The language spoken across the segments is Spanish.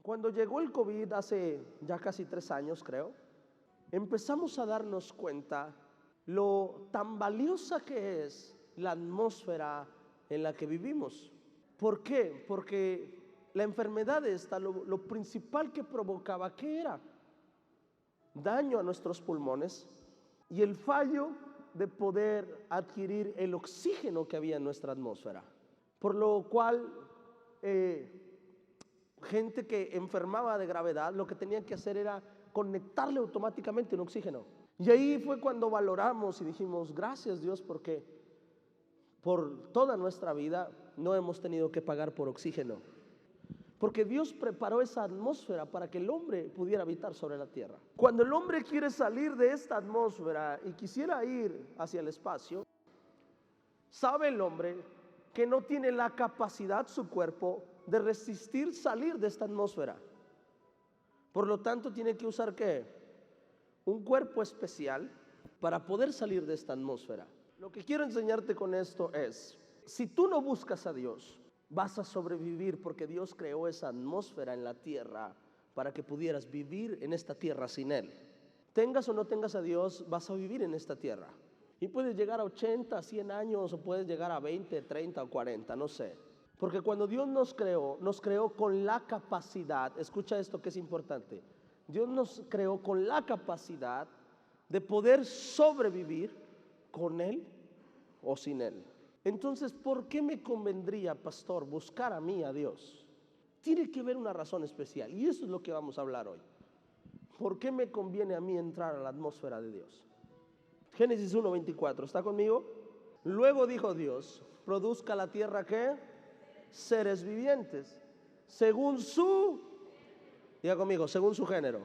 Cuando llegó el COVID hace ya casi 3 años, creo, empezamos a darnos cuenta lo tan valiosa que es la atmósfera en la que vivimos. ¿Por qué? Porque la enfermedad esta, lo principal que provocaba, ¿qué era? Daño a nuestros pulmones y el fallo de poder adquirir el oxígeno que había en nuestra atmósfera. Por lo cual, gente que enfermaba de gravedad, lo que tenían que hacer era conectarle automáticamente un oxígeno. Y ahí fue cuando valoramos y dijimos, gracias Dios, porque por toda nuestra vida no hemos tenido que pagar por oxígeno. Porque Dios preparó esa atmósfera para que el hombre pudiera habitar sobre la tierra. Cuando el hombre quiere salir de esta atmósfera y quisiera ir hacia el espacio, sabe el hombre que no tiene la capacidad su cuerpo de resistir salir de esta atmósfera. Por lo tanto, tiene que usar ¿qué? Un cuerpo especial para poder salir de esta atmósfera. Lo que quiero enseñarte con esto es, si tú no buscas a Dios, vas a sobrevivir porque Dios creó esa atmósfera en la tierra para que pudieras vivir en esta tierra sin Él. Tengas o no tengas a Dios, vas a vivir en esta tierra. Y puedes llegar a 80, 100 años o puedes llegar a 20, 30 o 40, no sé. Porque cuando Dios nos creó con la capacidad, escucha esto que es importante, Dios nos creó con la capacidad de poder sobrevivir con Él o sin Él. Entonces, ¿por qué me convendría, pastor, buscar a mí, a Dios? Tiene que haber una razón especial y eso es lo que vamos a hablar hoy. ¿Por qué me conviene a mí entrar a la atmósfera de Dios? Génesis 1:24, ¿está conmigo? Luego dijo Dios, produzca la tierra ¿qué? Seres vivientes, según su, diga conmigo, según su género.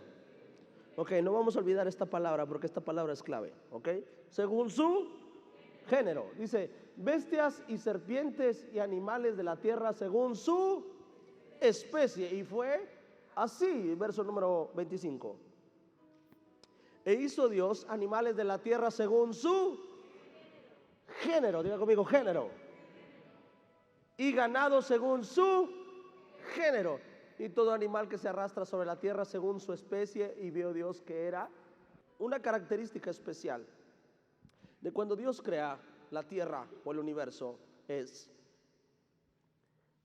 Ok, no vamos a olvidar esta palabra porque esta palabra es clave, ok. Según su género, dice, bestias y serpientes y animales de la tierra según su especie. Y fue así, verso número 25. E hizo Dios animales de la tierra según su género, diga conmigo, género. Y ganado según su género. Y todo animal que se arrastra sobre la tierra según su especie. Y vio Dios que era una característica especial de cuando Dios crea la tierra o el universo, es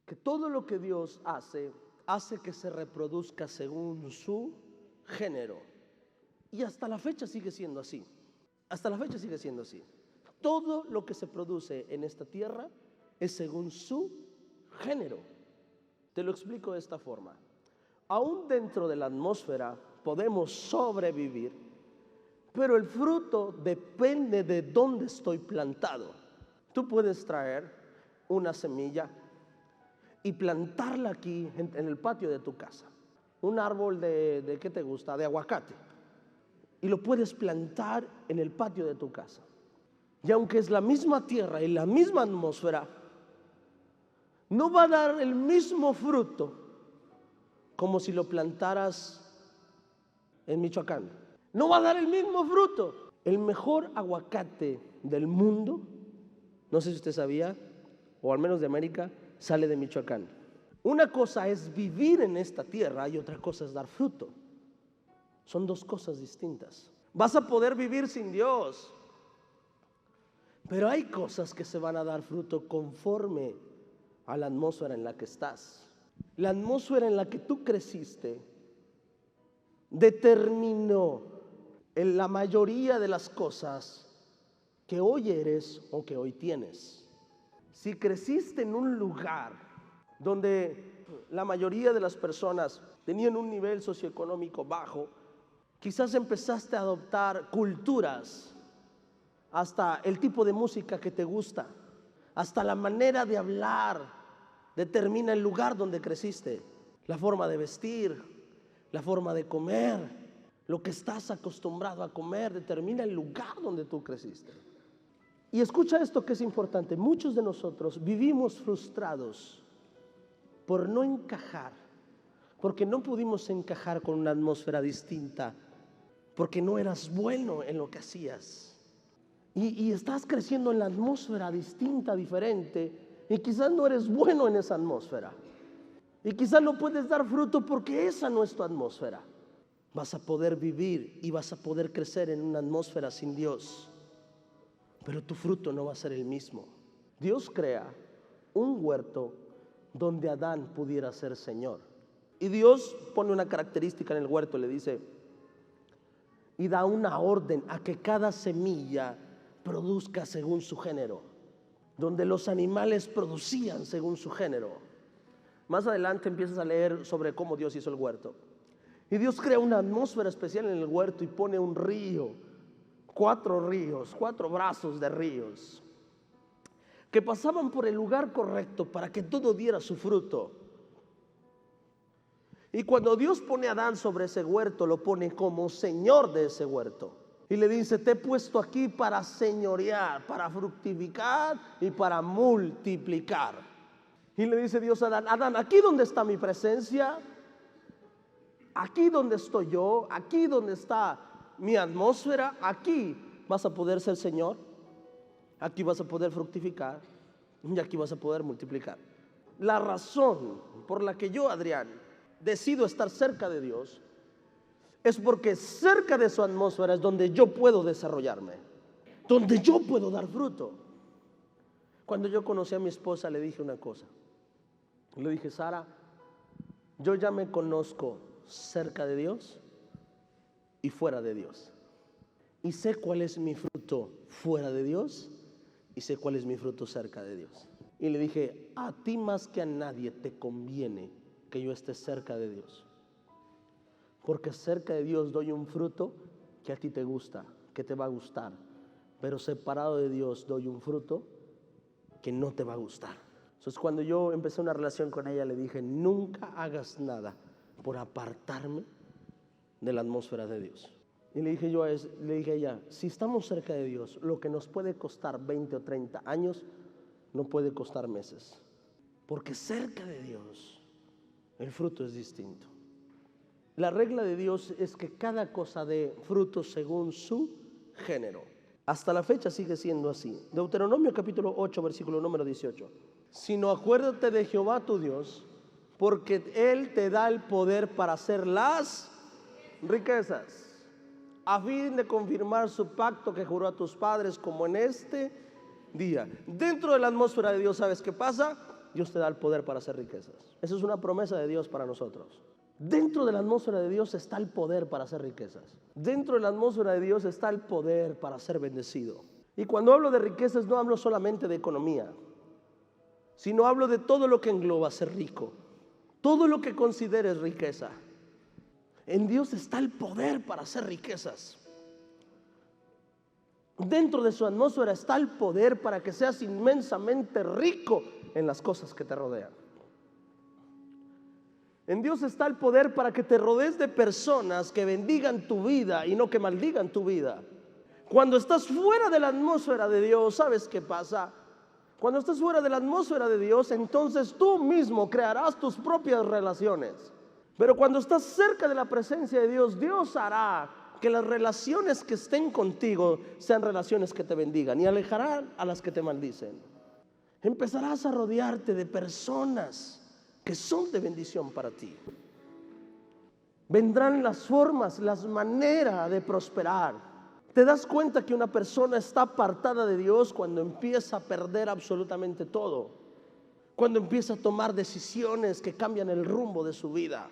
que todo lo que Dios hace que se reproduzca según su género. Y hasta la fecha sigue siendo así. Hasta la fecha sigue siendo así. Todo lo que se produce en esta tierra es según su género. Te lo explico de esta forma. Aún dentro de la atmósfera podemos sobrevivir, pero el fruto depende de dónde estoy plantado. Tú puedes traer una semilla y plantarla aquí en el patio de tu casa. Un árbol de ¿qué te gusta? De aguacate. Y lo puedes plantar en el patio de tu casa. Y aunque es la misma tierra y la misma atmósfera, no va a dar el mismo fruto como si lo plantaras en Michoacán. No va a dar el mismo fruto. El mejor aguacate del mundo, no sé si usted sabía, o al menos de América, sale de Michoacán. Una cosa es vivir en esta tierra y otra cosa es dar fruto. Son dos cosas distintas. Vas a poder vivir sin Dios, pero hay cosas que se van a dar fruto conforme a la atmósfera en la que estás. La atmósfera en la que tú creciste determinó en la mayoría de las cosas que hoy eres o que hoy tienes. Si creciste en un lugar donde la mayoría de las personas tenían un nivel socioeconómico bajo, quizás empezaste a adoptar culturas, hasta el tipo de música que te gusta, hasta la manera de hablar, determina el lugar donde creciste, la forma de vestir, la forma de comer, lo que estás acostumbrado a comer, determina el lugar donde tú creciste. Y escucha esto que es importante, muchos de nosotros vivimos frustrados por no encajar, porque no pudimos encajar con una atmósfera distinta, porque no eras bueno en lo que hacías. Y estás creciendo en la atmósfera distinta, diferente, y quizás no eres bueno en esa atmósfera. Y quizás no puedes dar fruto porque esa no es tu atmósfera. Vas a poder vivir y vas a poder crecer en una atmósfera sin Dios, pero tu fruto no va a ser el mismo. Dios crea un huerto donde Adán pudiera ser Señor. Y Dios pone una característica en el huerto, le dice, y da una orden a que cada semilla produzca según su género, donde los animales producían según su género. Más adelante empiezas a leer sobre cómo Dios hizo el huerto. Y Dios crea una atmósfera especial en el huerto y pone un río, 4 ríos, 4 brazos de ríos, que pasaban por el lugar correcto para que todo diera su fruto. Y cuando Dios pone a Adán sobre ese huerto, lo pone como señor de ese huerto. Y le dice, te he puesto aquí para señorear, para fructificar y para multiplicar. Y le dice Dios a Adán, Adán, aquí donde está mi presencia, aquí donde estoy yo, aquí donde está mi atmósfera, aquí vas a poder ser Señor, aquí vas a poder fructificar y aquí vas a poder multiplicar. La razón por la que yo, Adrián, decido estar cerca de Dios es porque cerca de su atmósfera es donde yo puedo desarrollarme, donde yo puedo dar fruto. Cuando yo conocí a mi esposa le dije una cosa, le dije, Sara, yo ya me conozco cerca de Dios y fuera de Dios, y sé cuál es mi fruto fuera de Dios y sé cuál es mi fruto cerca de Dios. Y le dije, a ti más que a nadie te conviene que yo esté cerca de Dios, porque cerca de Dios doy un fruto que a ti te gusta, que te va a gustar, pero separado de Dios doy un fruto que no te va a gustar. Entonces cuando yo empecé una relación con ella le dije, nunca hagas nada por apartarme de la atmósfera de Dios. Y le dije a ella, si estamos cerca de Dios, lo que nos puede costar 20 o 30 años, no puede costar meses, porque cerca de Dios el fruto es distinto. La regla de Dios es que cada cosa dé fruto según su género. Hasta la fecha sigue siendo así. Deuteronomio capítulo 8, versículo número 18. Sino acuérdate de Jehová tu Dios, porque Él te da el poder para hacer las riquezas, a fin de confirmar su pacto que juró a tus padres, como en este día. Dentro de la atmósfera de Dios, ¿sabes qué pasa? Dios te da el poder para hacer riquezas. Esa es una promesa de Dios para nosotros. Dentro de la atmósfera de Dios está el poder para hacer riquezas. Dentro de la atmósfera de Dios está el poder para ser bendecido. Y cuando hablo de riquezas no hablo solamente de economía, sino hablo de todo lo que engloba ser rico, todo lo que consideres riqueza. En Dios está el poder para hacer riquezas. Dentro de su atmósfera está el poder para que seas inmensamente rico en las cosas que te rodean. En Dios está el poder para que te rodees de personas que bendigan tu vida y no que maldigan tu vida. Cuando estás fuera de la atmósfera de Dios, ¿sabes qué pasa? Cuando estás fuera de la atmósfera de Dios, entonces tú mismo crearás tus propias relaciones. Pero cuando estás cerca de la presencia de Dios, Dios hará que las relaciones que estén contigo sean relaciones que te bendigan y alejarán a las que te maldicen. Empezarás a rodearte de personas que son de bendición para ti. Vendrán las formas, las maneras de prosperar. Te das cuenta que una persona está apartada de Dios cuando empieza a perder absolutamente todo, cuando empieza a tomar decisiones que cambian el rumbo de su vida,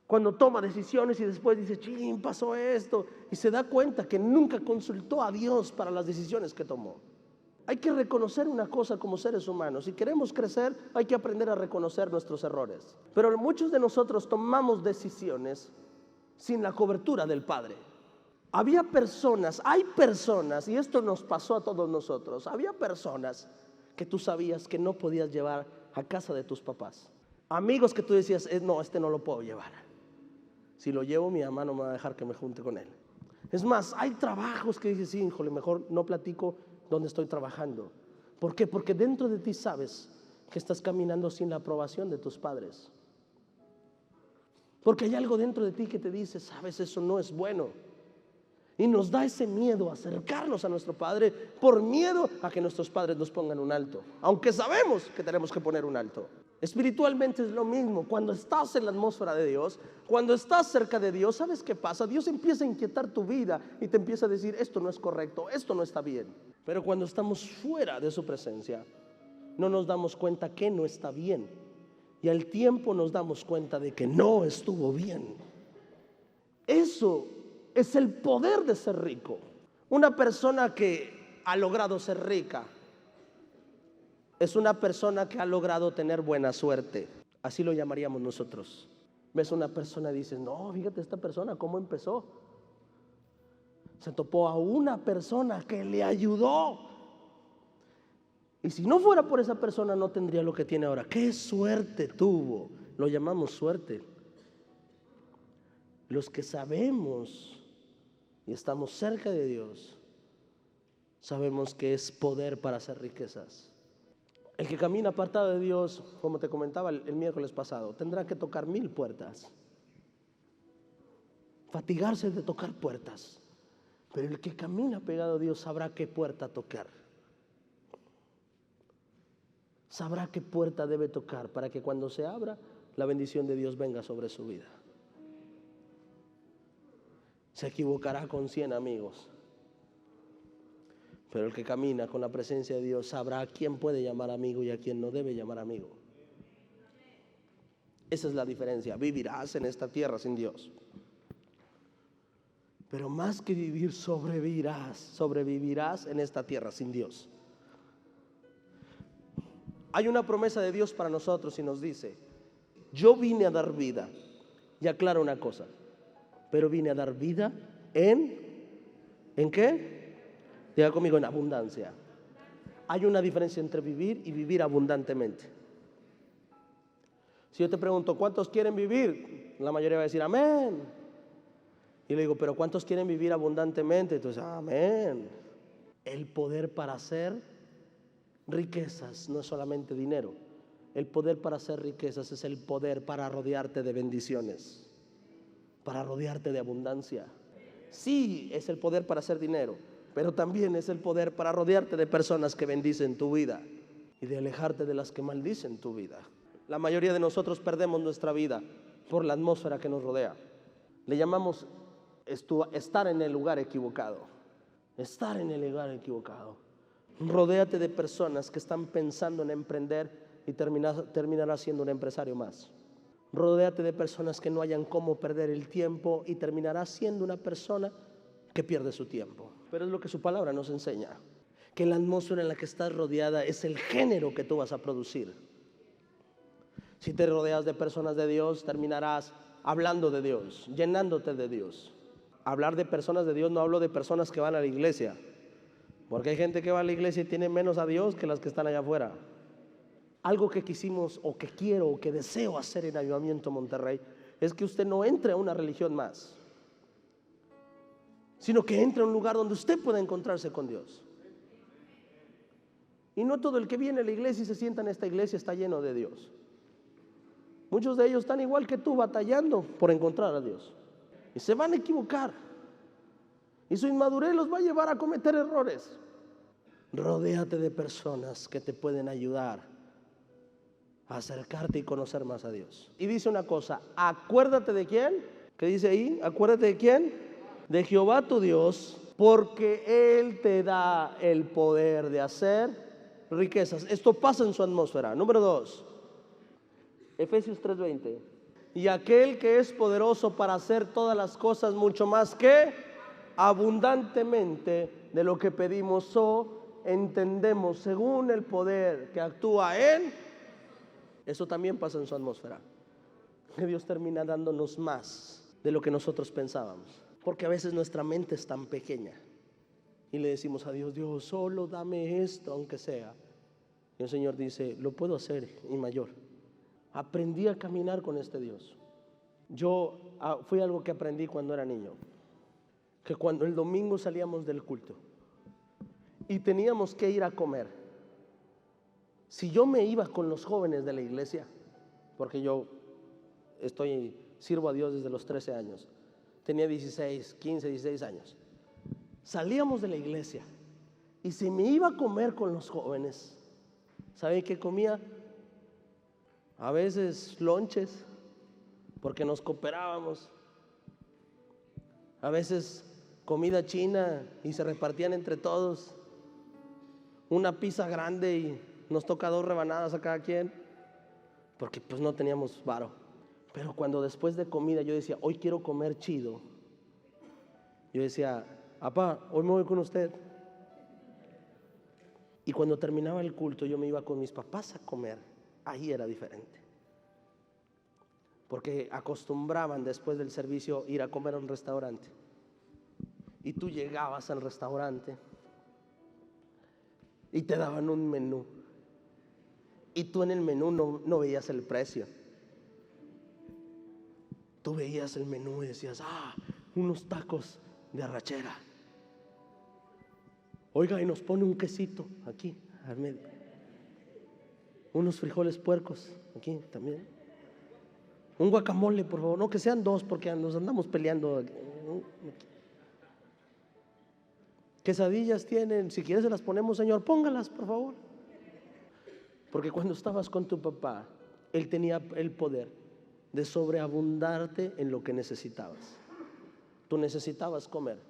cuando toma decisiones y después dice, ching, pasó esto, y se da cuenta que nunca consultó a Dios para las decisiones que tomó. Hay que reconocer una cosa como seres humanos. Si queremos crecer, hay que aprender a reconocer nuestros errores. Pero muchos de nosotros tomamos decisiones sin la cobertura del Padre. Hay personas, y esto nos pasó a todos nosotros, había personas que tú sabías que no podías llevar a casa de tus papás. Amigos que tú decías, no, este no lo puedo llevar. Si lo llevo, mi mamá no me va a dejar que me junte con él. Es más, hay trabajos que dices, sí, híjole, mejor no platico donde estoy trabajando. ¿Por qué? Porque dentro de ti sabes que estás caminando sin la aprobación de tus padres. Porque hay algo dentro de ti que te dice, sabes, eso no es bueno. Y nos da ese miedo a acercarnos a nuestro Padre por miedo a que nuestros padres nos pongan un alto, aunque sabemos que tenemos que poner un alto. Espiritualmente es lo mismo. Cuando estás en la atmósfera de Dios, cuando estás cerca de Dios, ¿sabes qué pasa? Dios empieza a inquietar tu vida y te empieza a decir, esto no es correcto, esto no está bien. Pero cuando estamos fuera de su presencia, no nos damos cuenta que no está bien. Y al tiempo nos damos cuenta de que no estuvo bien. Eso es el poder de ser rico. Una persona que ha logrado ser rica es una persona que ha logrado tener buena suerte. Así lo llamaríamos nosotros. Ves una persona y dices, no, fíjate esta persona cómo empezó. Se topó a una persona que le ayudó. Y si no fuera por esa persona no tendría lo que tiene ahora. ¡Qué suerte tuvo! Lo llamamos suerte. Los que sabemos y estamos cerca de Dios, sabemos que es poder para hacer riquezas. El que camina apartado de Dios, como te comentaba el miércoles pasado, tendrá que tocar 1000 puertas, fatigarse de tocar puertas. Pero el que camina pegado a Dios sabrá qué puerta tocar. Sabrá qué puerta debe tocar para que cuando se abra, la bendición de Dios venga sobre su vida. Se equivocará con 100 amigos, pero el que camina con la presencia de Dios sabrá a quién puede llamar amigo y a quién no debe llamar amigo. Esa es la diferencia. Vivirás en esta tierra sin Dios, pero más que vivir, sobrevivirás en esta tierra sin Dios. Hay una promesa de Dios para nosotros y nos dice, yo vine a dar vida. Y aclaro una cosa, pero vine a dar vida ¿en qué? Diga conmigo, en abundancia. Hay una diferencia entre vivir y vivir abundantemente. Si yo te pregunto, ¿cuántos quieren vivir? La mayoría va a decir, amén. Y le digo, ¿pero cuántos quieren vivir abundantemente? Entonces, amén. El poder para hacer riquezas no es solamente dinero. El poder para hacer riquezas es el poder para rodearte de bendiciones, para rodearte de abundancia. Sí, es el poder para hacer dinero, pero también es el poder para rodearte de personas que bendicen tu vida y de alejarte de las que maldicen tu vida. La mayoría de nosotros perdemos nuestra vida por la atmósfera que nos rodea. Le llamamos estar en el lugar equivocado. Estar en el lugar equivocado. Rodéate de personas que están pensando en emprender y terminarás siendo un empresario más. Rodéate de personas que no hayan cómo perder el tiempo y terminarás siendo una persona que pierde su tiempo. Pero es lo que su palabra nos enseña, que la atmósfera en la que estás rodeada es el género que tú vas a producir. Si te rodeas de personas de Dios, terminarás hablando de Dios, llenándote de Dios. Hablar de personas de Dios, no hablo de personas que van a la iglesia, porque hay gente que va a la iglesia y tiene menos a Dios que las que están allá afuera. Algo que quisimos o que quiero o que deseo hacer en Avivamiento Monterrey es que usted no entre a una religión más, sino que entre a un lugar donde usted pueda encontrarse con Dios. Y no todo el que viene a la iglesia y se sienta en esta iglesia está lleno de Dios. Muchos de ellos están igual que tú, batallando por encontrar a Dios, y se van a equivocar, y su inmadurez los va a llevar a cometer errores. Rodéate de personas que te pueden ayudar a acercarte y conocer más a Dios. Y dice una cosa, acuérdate de quién, ¿qué dice ahí? Acuérdate de quién, de Jehová tu Dios, porque Él te da el poder de hacer riquezas. Esto pasa en su atmósfera. Número 2, Efesios 3:20. Y aquel que es poderoso para hacer todas las cosas mucho más que abundantemente de lo que pedimos o entendemos, según el poder que actúa en. Eso también pasa en su atmósfera, que Dios termina dándonos más de lo que nosotros pensábamos, porque a veces nuestra mente es tan pequeña y le decimos a Dios, Dios, solo dame esto aunque sea, y el Señor dice, lo puedo hacer y mayor. Aprendí a caminar con este Dios. Fue algo que aprendí cuando era niño, que cuando el domingo salíamos del culto y teníamos que ir a comer, si yo me iba con los jóvenes de la iglesia, porque yo sirvo a Dios desde los 13 años, tenía 16 años, salíamos de la iglesia y si me iba a comer con los jóvenes, ¿saben qué comía? a veces lonches, porque nos cooperábamos, a veces comida china y se repartían entre todos, una pizza grande y nos toca 2 rebanadas a cada quien, porque pues no teníamos varo. Pero cuando después de comida yo decía, hoy quiero comer chido, yo decía, papá, hoy me voy con usted. Y cuando terminaba el culto yo me iba con mis papás a comer. Ahí era diferente, porque acostumbraban después del servicio ir a comer a un restaurante, y tú llegabas al restaurante y te daban un menú, y tú en el menú no veías el precio. Tú veías el menú y decías, unos tacos de arrachera. Oiga, y nos pone un quesito aquí al medio, unos frijoles puercos aquí también, un guacamole, por favor, no que sean 2 porque nos andamos peleando. Quesadillas tienen, si quieres se las ponemos, señor, póngalas, por favor. Porque cuando estabas con tu papá, él tenía el poder de sobreabundarte en lo que necesitabas. Tú necesitabas comer,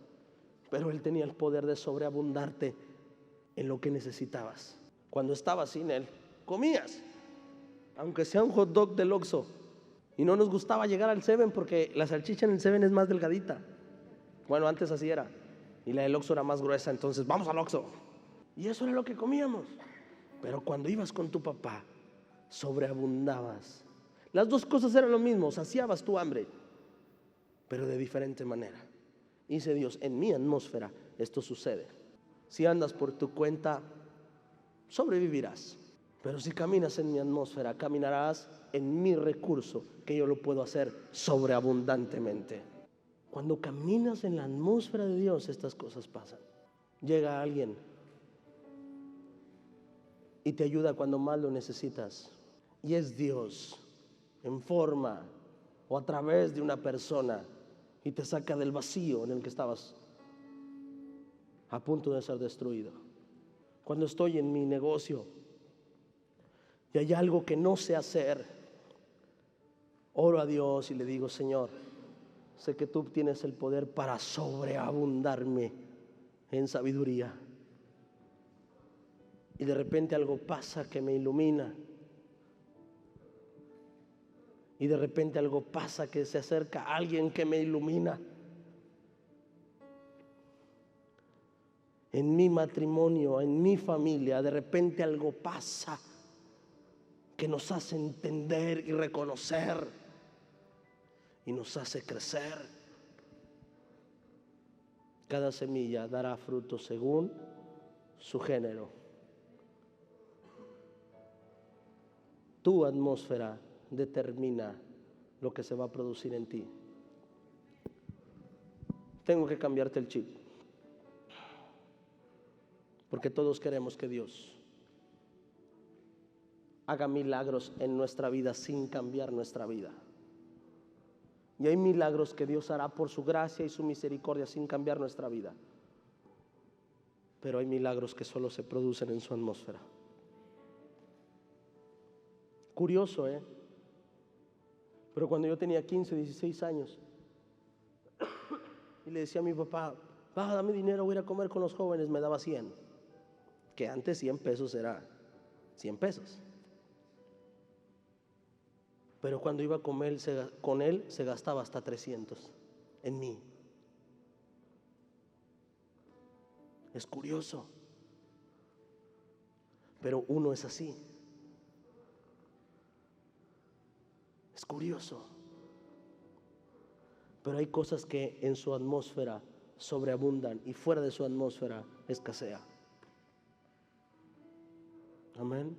pero él tenía el poder de sobreabundarte en lo que necesitabas. Cuando estabas sin él, comías, aunque sea un hot dog del Oxxo. Y no nos gustaba llegar al Seven porque la salchicha en el Seven es más delgadita. Bueno, antes así era, y la del Oxxo era más gruesa, entonces vamos al Oxxo. Y eso era lo que comíamos. Pero cuando ibas con tu papá, sobreabundabas. Las 2 cosas eran lo mismo, saciabas tu hambre, pero de diferente manera. Dice Dios, en mi atmósfera esto sucede. Si andas por tu cuenta, sobrevivirás. Pero si caminas en mi atmósfera, caminarás en mi recurso, que yo lo puedo hacer sobreabundantemente. Cuando caminas en la atmósfera de Dios, estas cosas pasan. Llega alguien y te ayuda cuando más lo necesitas, y es Dios en forma o a través de una persona, y te saca del vacío en el que estabas a punto de ser destruido. Cuando estoy en mi negocio y hay algo que no sé hacer, oro a Dios y le digo, Señor, sé que tú tienes el poder para sobreabundarme en sabiduría. Y de repente algo pasa que me ilumina. Y de repente algo pasa que se acerca a alguien que me ilumina. En mi matrimonio, en mi familia, de repente algo pasa que nos hace entender y reconocer y nos hace crecer. Cada semilla dará fruto según su género. Tu atmósfera determina lo que se va a producir en ti. Tengo que cambiarte el chip, porque todos queremos que Dios haga milagros en nuestra vida sin cambiar nuestra vida. Y hay milagros que Dios hará por su gracia y su misericordia sin cambiar nuestra vida. Pero hay milagros que solo se producen en su atmósfera. Curioso, pero cuando yo tenía 15, 16 años y le decía a mi papá, dame dinero, voy a ir a comer con los jóvenes, me daba 100, que antes 100 pesos era 100 pesos. Pero cuando iba con él se gastaba hasta 300 en mí. Es curioso, pero uno es así. Es curioso, pero hay cosas que en su atmósfera sobreabundan y fuera de su atmósfera escasea. Amén.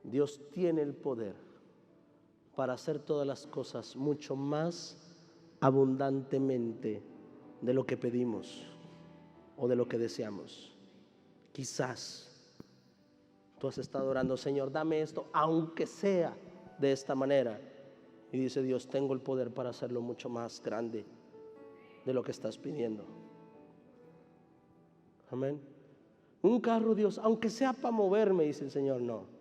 Dios tiene el poder para hacer todas las cosas mucho más abundantemente de lo que pedimos o de lo que deseamos. Quizás tú has estado orando, Señor, dame esto, aunque sea de esta manera. Y dice Dios, tengo el poder para hacerlo mucho más grande de lo que estás pidiendo. Amén. Un carro, Dios, aunque sea para moverme, dice el Señor, no.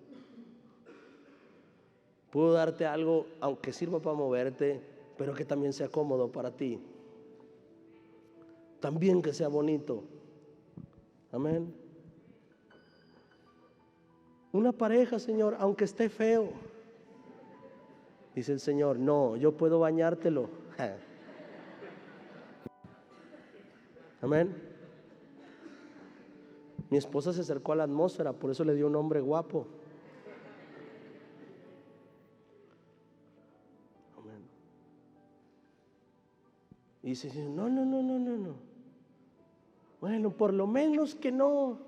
Puedo darte algo, aunque sirva para moverte, pero que también sea cómodo para ti. También que sea bonito. Amén. Una pareja, Señor, aunque esté feo. Dice el Señor, no, yo puedo bañártelo. Amén. Mi esposa se acercó a la atmósfera, por eso le dio un nombre guapo. Amén. Y dice, no. Bueno, por lo menos que no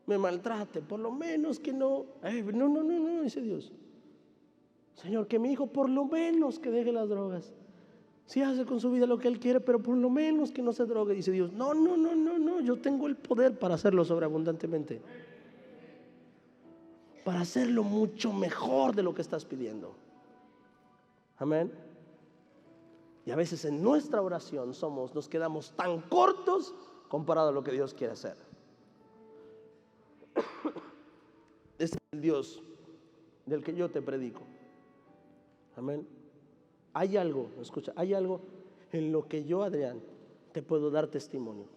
me maltrate, por lo menos que no. No, dice Dios. Señor, que mi hijo por lo menos que deje las drogas. Sí hace con su vida lo que él quiere, pero por lo menos que no se drogue. Dice Dios, no, yo tengo el poder para hacerlo sobreabundantemente. Para hacerlo mucho mejor de lo que estás pidiendo. Amén. Y a veces en nuestra oración nos quedamos tan cortos comparado a lo que Dios quiere hacer. Este es el Dios del que yo te predico. Amén. Hay algo, escucha, hay algo en lo que yo, Adrián, te puedo dar testimonio.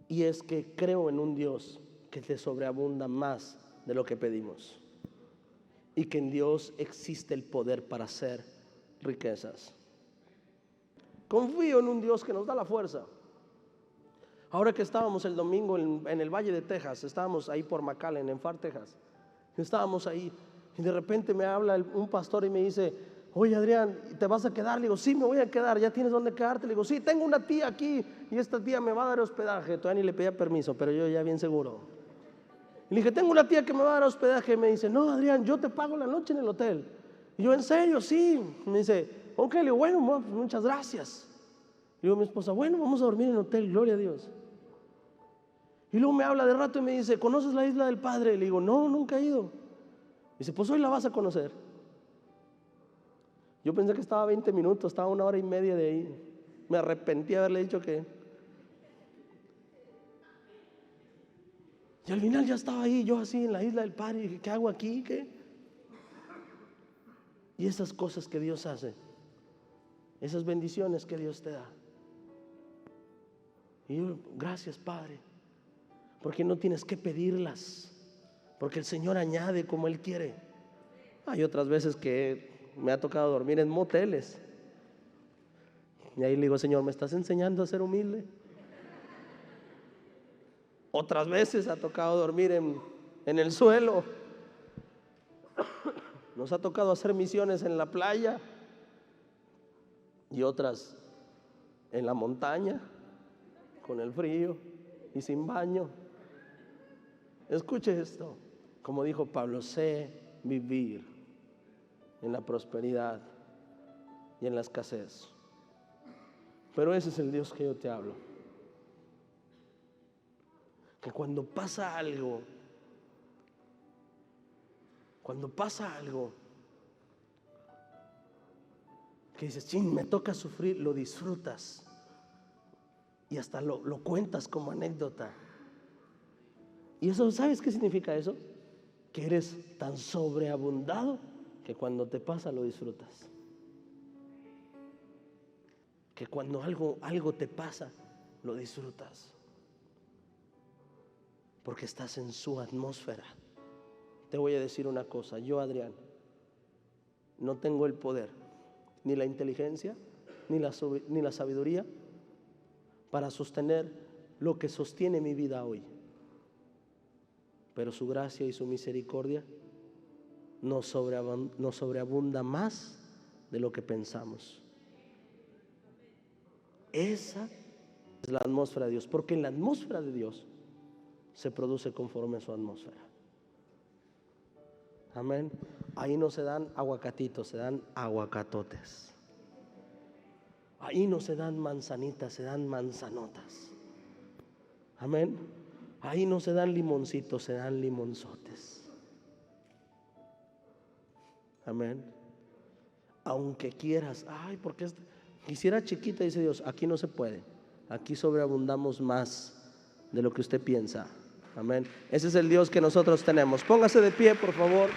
Y es que creo en un Dios que te sobreabunda más de lo que pedimos. Y que en Dios existe el poder para hacer riquezas. Confío en un Dios que nos da la fuerza. Ahora que estábamos el domingo en el Valle de Texas, estábamos ahí por McAllen, en Far, Texas. Estábamos ahí y de repente me habla un pastor y me dice, oye Adrián, ¿te vas a quedar? Le digo, sí, me voy a quedar, ¿ya tienes dónde quedarte? Le digo, sí, tengo una tía aquí y esta tía me va a dar hospedaje. Todavía ni le pedía permiso, pero yo ya bien seguro. Y le dije, tengo una tía que me va a dar hospedaje. Y me dice, no Adrián, yo te pago la noche en el hotel. Y yo, ¿en serio? Sí. Y me dice, ok, le digo, bueno, muchas gracias. Le digo a mi esposa, bueno, vamos a dormir en el hotel, gloria a Dios. Y luego me habla de rato y me dice, ¿conoces la Isla del Padre? Le digo, no, nunca he ido. Dice, pues hoy la vas a conocer. Yo pensé que estaba 20 minutos, estaba 1 hora y media de ahí. Me arrepentí de haberle dicho que. Y al final ya estaba ahí, yo así en la Isla del Padre. Y dije, ¿qué hago aquí? ¿Qué? Y esas cosas que Dios hace, esas bendiciones que Dios te da. Y yo, gracias Padre, porque no tienes que pedirlas, porque el Señor añade como Él quiere. Hay otras veces que me ha tocado dormir en moteles y ahí le digo, Señor, ¿me estás enseñando a ser humilde? Otras veces ha tocado dormir en el suelo. Nos ha tocado hacer misiones en la playa y otras en la montaña con el frío y sin baño. Escuche esto, como dijo Pablo, sé vivir en la prosperidad y en la escasez. Pero ese es el Dios que yo te hablo. Que cuando pasa algo, que dices, chin, me toca sufrir, lo disfrutas y hasta lo cuentas como anécdota. Y eso, ¿sabes qué significa eso? Que eres tan sobreabundado que cuando te pasa lo disfrutas. Que cuando algo te pasa, lo disfrutas. Porque estás en su atmósfera. Te voy a decir una cosa, yo, Adrián, no tengo el poder, ni la inteligencia, ni la sabiduría para sostener lo que sostiene mi vida hoy. Pero su gracia y su misericordia nos sobreabunda más de lo que pensamos. Esa es la atmósfera de Dios, porque en la atmósfera de Dios se produce conforme a su atmósfera. Amén. Ahí no se dan aguacatitos, se dan aguacatotes. Ahí no se dan manzanitas, se dan manzanotas. Amén. Ahí no se dan limoncitos, se dan limonzotes. Amén. Aunque quieras, porque quisiera chiquita, dice Dios, aquí no se puede. Aquí sobreabundamos más de lo que usted piensa. Amén. Ese es el Dios que nosotros tenemos. Póngase de pie, por favor.